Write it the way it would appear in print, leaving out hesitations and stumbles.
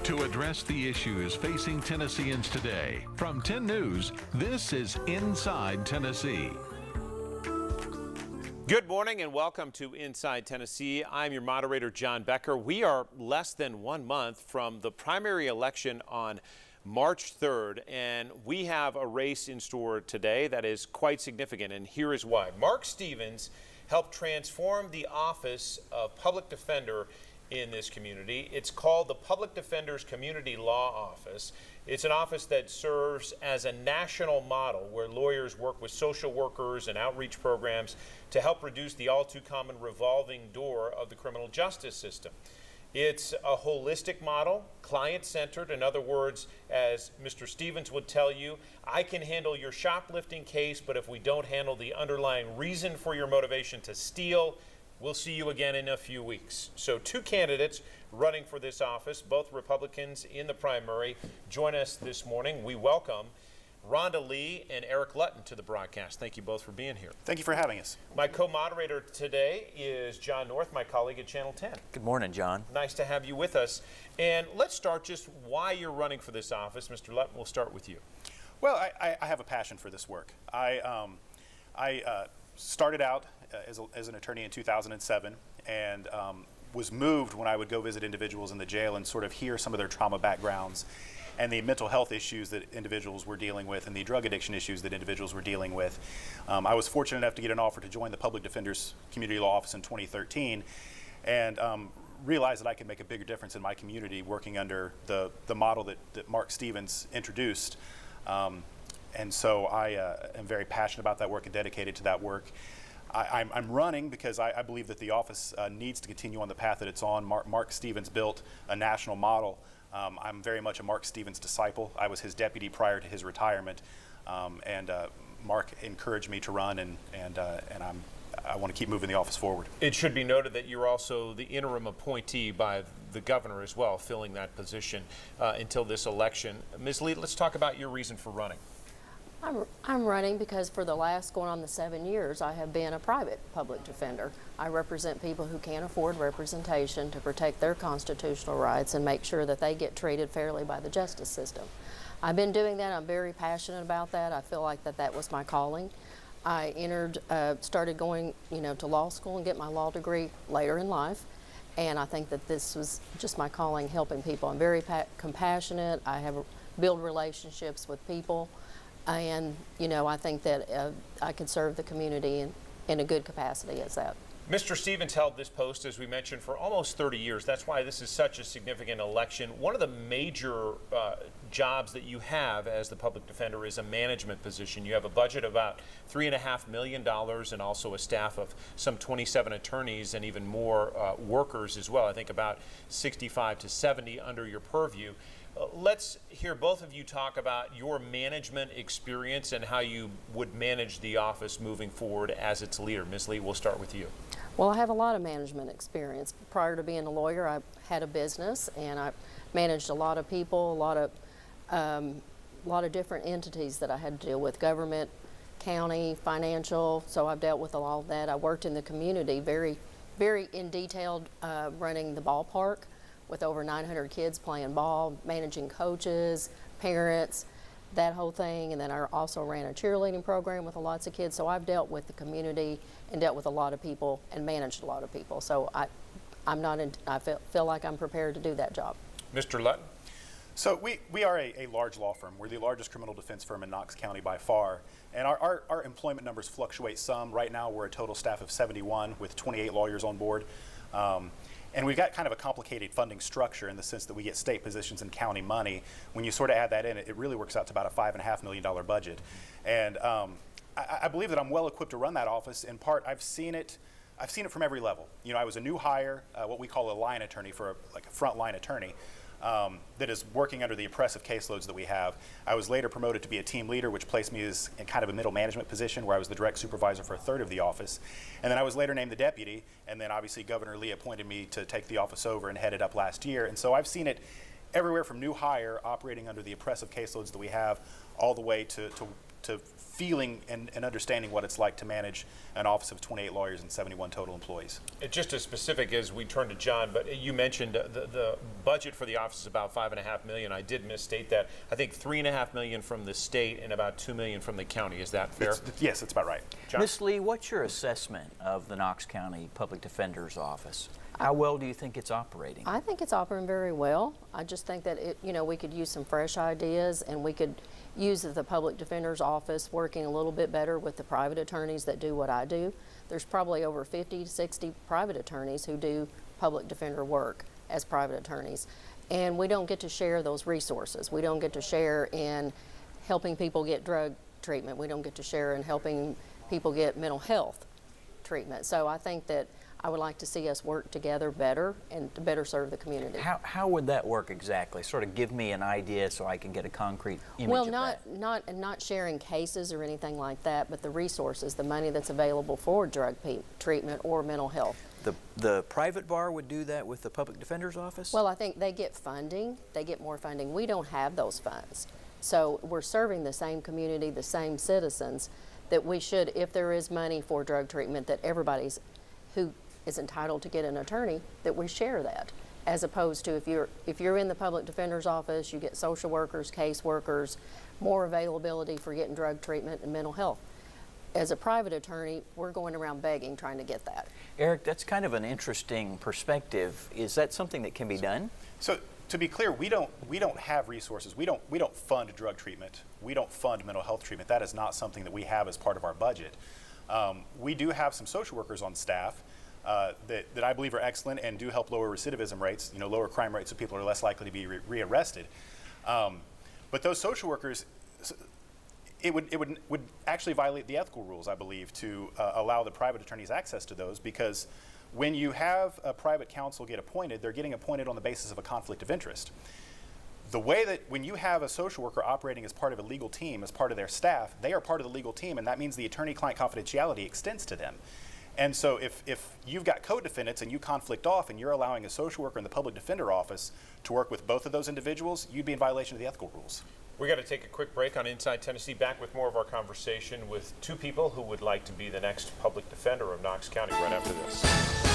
To address the issues facing Tennesseans today, from 10 News, this is Inside Tennessee. Good morning and welcome to Inside Tennessee. I'm your moderator, John Becker. We are less than 1 month from the primary election on March 3rd, and we have a race in store today that is quite significant, and here is why. Mark Stevens helped transform the office of public defender in this community. It's called the Public Defender's Community Law Office. It's an office that serves as a national model where lawyers work with social workers and outreach programs to help reduce the all too common revolving door of the criminal justice system. It's a holistic model, client-centered. In other words, as Mr. Stevens would tell you, I can handle your shoplifting case, but if we don't handle the underlying reason for your motivation to steal, we'll see you again in a few weeks. So 2 candidates running for this office, both Republicans in the primary, join us this morning. We welcome Rhonda Lee and Eric Lutton to the broadcast. Thank you both for being here. Thank you for having us. My co-moderator today is John North, my colleague at Channel 10. Good morning, John. Nice to have you with us. And let's start just why you're running for this office. Mr. Lutton, we'll start with you. Well, I have a passion for this work. I started out as an attorney in 2007 and was moved when I would go visit individuals in the jail and sort of hear some of their trauma backgrounds and the mental health issues that individuals were dealing with and the drug addiction issues that individuals were dealing with. I was fortunate enough to get an offer to join the Public Defender's Community Law Office in 2013 and realized that I could make a bigger difference in my community working under the model that Mark Stevens introduced. And so I am very passionate about that work and dedicated to that work. I'm running because I believe that the office needs to continue on the path that it's on. Mark Stevens built a national model. I'm very much a Mark Stevens disciple. I was his deputy prior to his retirement, and Mark encouraged me to run, and I want to keep moving the office forward. It should be noted that you're also the interim appointee by the governor as well, filling that position until this election. Ms. Lee, let's talk about your reason for running. I'm running because for the last going on the 7 years, I have been a private public defender. I represent people who can't afford representation to protect their constitutional rights and make sure that they get treated fairly by the justice system. I've been doing that. I'm very passionate about that. I feel like that was my calling. I started going, to law school and get my law degree later in life. And I think that this was just my calling, helping people. I'm very compassionate. I build relationships with people. And, I think that I could serve the community in a good capacity as that. Mr. Stevens held this post, as we mentioned, for almost 30 years. That's why this is such a significant election. One of the major jobs that you have as the public defender is a management position. You have a budget of about $3.5 million and also a staff of some 27 attorneys and even more workers as well. I think about 65 to 70 under your purview. Let's hear both of you talk about your management experience and how you would manage the office moving forward as its leader. Ms. Lee, we'll start with you. Well, I have a lot of management experience. Prior to being a lawyer, I had a business and I managed a lot of people, a lot of different entities that I had to deal with, government, county, financial. So I've dealt with all of that. I worked in the community very, very in detail, running the ballpark with over 900 kids playing ball, managing coaches, parents, that whole thing. And then I also ran a cheerleading program with lots of kids. So I've dealt with the community and dealt with a lot of people and managed a lot of people. So I feel like I'm prepared to do that job. Mr. Lutton? So we are a large law firm. We're the largest criminal defense firm in Knox County by far. And our employment numbers fluctuate some. Right now we're a total staff of 71 with 28 lawyers on board. And we've got kind of a complicated funding structure in the sense that we get state positions and county money. When you sort of add that in, it really works out to about a $5.5 million budget. And I believe that I'm well equipped to run that office. In part, I've seen it from every level. I was a new hire, what we call a line attorney for a frontline attorney. That is working under the oppressive caseloads that we have. I was later promoted to be a team leader, which placed me as in kind of a middle management position where I was the direct supervisor for a third of the office. And then I was later named the deputy, and then obviously Governor Lee appointed me to take the office over and head it up last year. And so I've seen it everywhere from new hire operating under the oppressive caseloads that we have all the way to feeling and understanding what it's like to manage an office of 28 lawyers and 71 total employees. Just as specific as we turn to John, but you mentioned the budget for the office is about $5.5 million. I did misstate that. I think $3.5 million from the state and about $2 million from the county. Is that fair? Yes, that's about right. John? Ms. Lee, what's your assessment of the Knox County Public Defender's Office? How well do you think it's operating? I think it's operating very well. I just think that we could use some fresh ideas, and we could use the public defender's office working a little bit better with the private attorneys that do what I do. There's probably over 50 to 60 private attorneys who do public defender work as private attorneys, and we don't get to share those resources. We don't get to share in helping people get drug treatment. We don't get to share in helping people get mental health treatment. So I think that I would like to see us work together better and to better serve the community. How would that work exactly? Sort of give me an idea so I can get a concrete image of that. Well, not sharing cases or anything like that, but the resources, the money that's available for drug treatment or mental health. The private bar would do that with the public defender's office? Well, I think they get funding. They get more funding. We don't have those funds. So we're serving the same community, the same citizens, that we should, if there is money for drug treatment, that everybody's who is entitled to get an attorney, that we share that, as opposed to if you're in the public defender's office, you get social workers, case workers, more availability for getting drug treatment and mental health. As a private attorney, we're going around begging, trying to get that. Eric, that's kind of an interesting perspective. Is that something that can be done? So to be clear, we don't have resources. We don't fund drug treatment. We don't fund mental health treatment. That is not something that we have as part of our budget. We do have some social workers on staff that I believe are excellent and do help lower recidivism rates, lower crime rates, so people are less likely to be rearrested. But those social workers, it would actually violate the ethical rules, I believe, to allow the private attorneys access to those, because when you have a private counsel get appointed, they're getting appointed on the basis of a conflict of interest. The way that when you have a social worker operating as part of a legal team, as part of their staff, they are part of the legal team, and that means the attorney-client confidentiality extends to them. And so if you've got co-defendants and you conflict off and you're allowing a social worker in the public defender office to work with both of those individuals, you'd be in violation of the ethical rules. We got to take a quick break on Inside Tennessee. Back with more of our conversation with two people who would like to be the next public defender of Knox County right after this.